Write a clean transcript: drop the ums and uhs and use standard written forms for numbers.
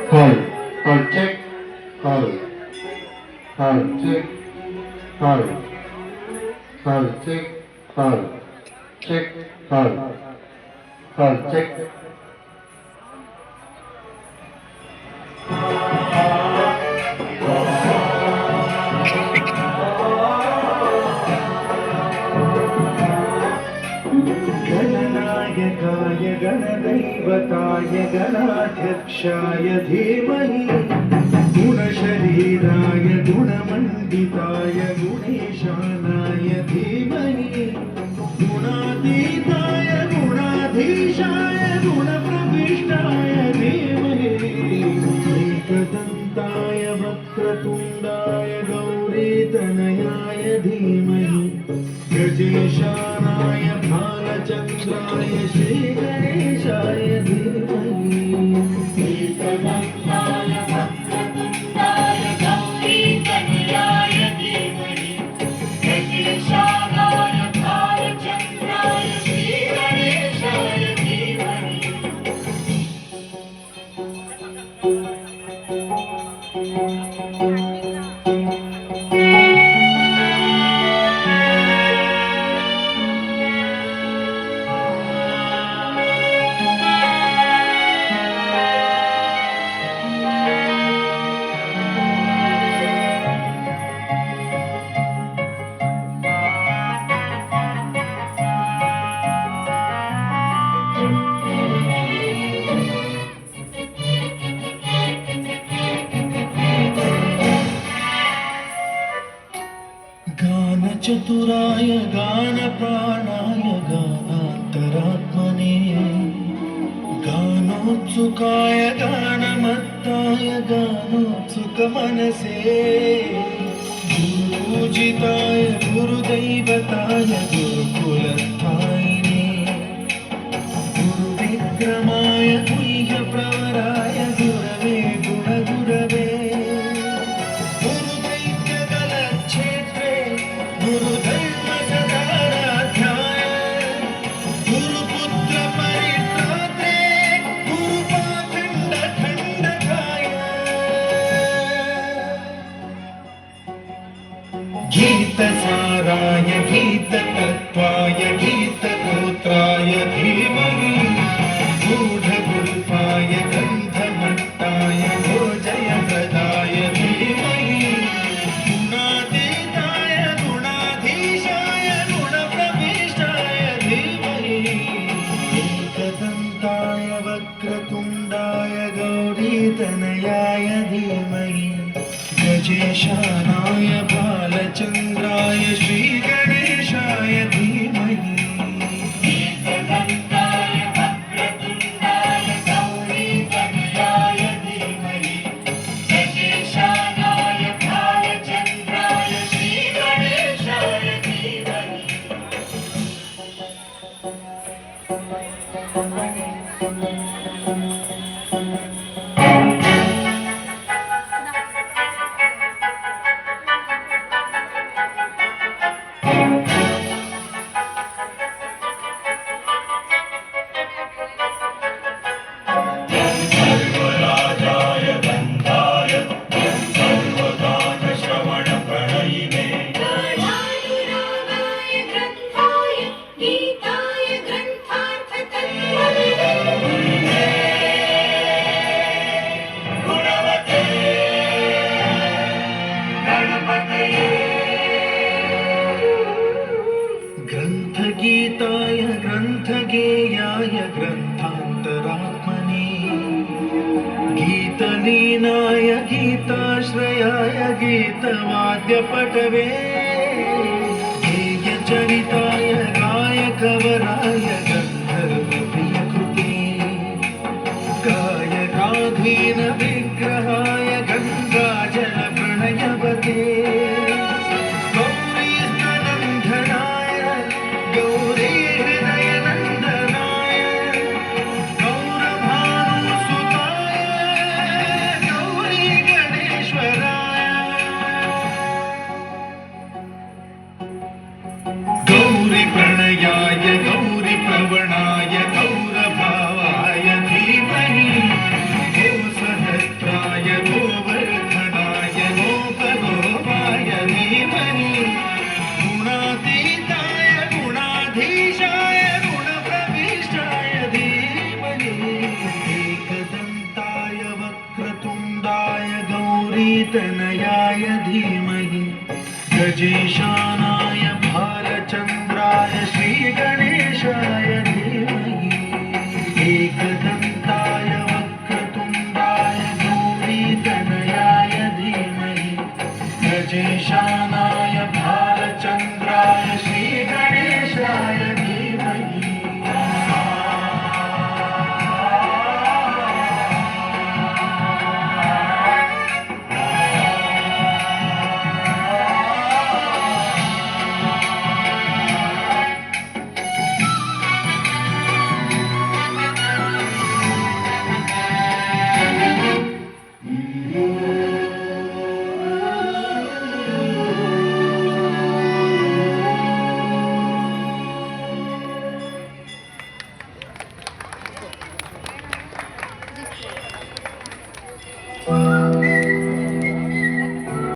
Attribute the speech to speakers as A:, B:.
A: Hold, hold, check, hold, hold, check, hold, hold, check, hold, check, hold, hold, check.
B: गणनायकाय गणदैवताय गणाध्यक्षाय धीमहि गुणशरीराय गुणमण्डिताय गुणेशानाय धीमहि गुणातीताय गुणाधीशाय गुणप्रविष्टाय धीमहि एकदन्ताय वक्रतुण्डाय गौरीतनयाय धीमहि गजेशानाय भालचन्द्राय श्रीगणेशाय धीमहि
C: एकदन्ताय वक्रतुण्डाय गौरीतनयाय धीमहि गजेशानाय भालचन्द्राय श्रीगणेशाय धीमहि
B: गानचतुराय गानप्राणाय गानान्तरात्मने गानोत्सुकाय गानमत्ताय गानोत्सुकमनसे गुरुपूजिताय गुरुदैवताय गुरुकुलस्थायिने गुरुविक्रमाय गुह्यप्रवराय गुरवे गुणगुरवे गुरुदैत्यगलक्षेत्रे गुरुधर्मसदाराध्याय गुरुपुत्रपरित्रात्रे गुरुपाखण्डखण्डकाय गीतसाराय गीततत्त्वाय गीतगोत्राय धीमहि गूढगुल्फाय गन्धमट्टाय भोजयप्रदाय धीमहि गुणातीताय गुणाधीशाय गुणप्रविष्टाय धीमहि एकदन्ताय वक्रतुण्डाय गौरीतनयाय धीमहि गजेशानाय बालचन्द्राय श्रीगणेशाय धीमहि
C: एकदन्ताय वक्रतुण्डाय गौरीतनयाय धीमहि गजेशानाय भालचन्द्राय श्रीगणेशाय धीमहि गणानुरागाय ग्रन्थाय गीताय ग्रन्थार्थतत्त्वविदे गुणवते गणपतये
B: ग्रन्थगीताय ग्रन्थगेयाय ग्रन्थान्तरात्मने गीतलीनाय गीताश्रयाय गीतवाद्यपटवे गेयचरिताय गायकवराय गन्धर्वप्रियकृते गायकाधीन विग्रहाय गङ्गाजलप्रणयवते गौरीस्तनन्धनाय गौरीहृदयनन्दनाय गौरभानुसुताय गौरीगणेश्वराय गौरीप्रणयाय गौरीप्रवणाय गौरभावाय धीमहि गो सहस्र गौरीतनयाय धीमहि गजेशानाय भालचन्द्राय श्रीगण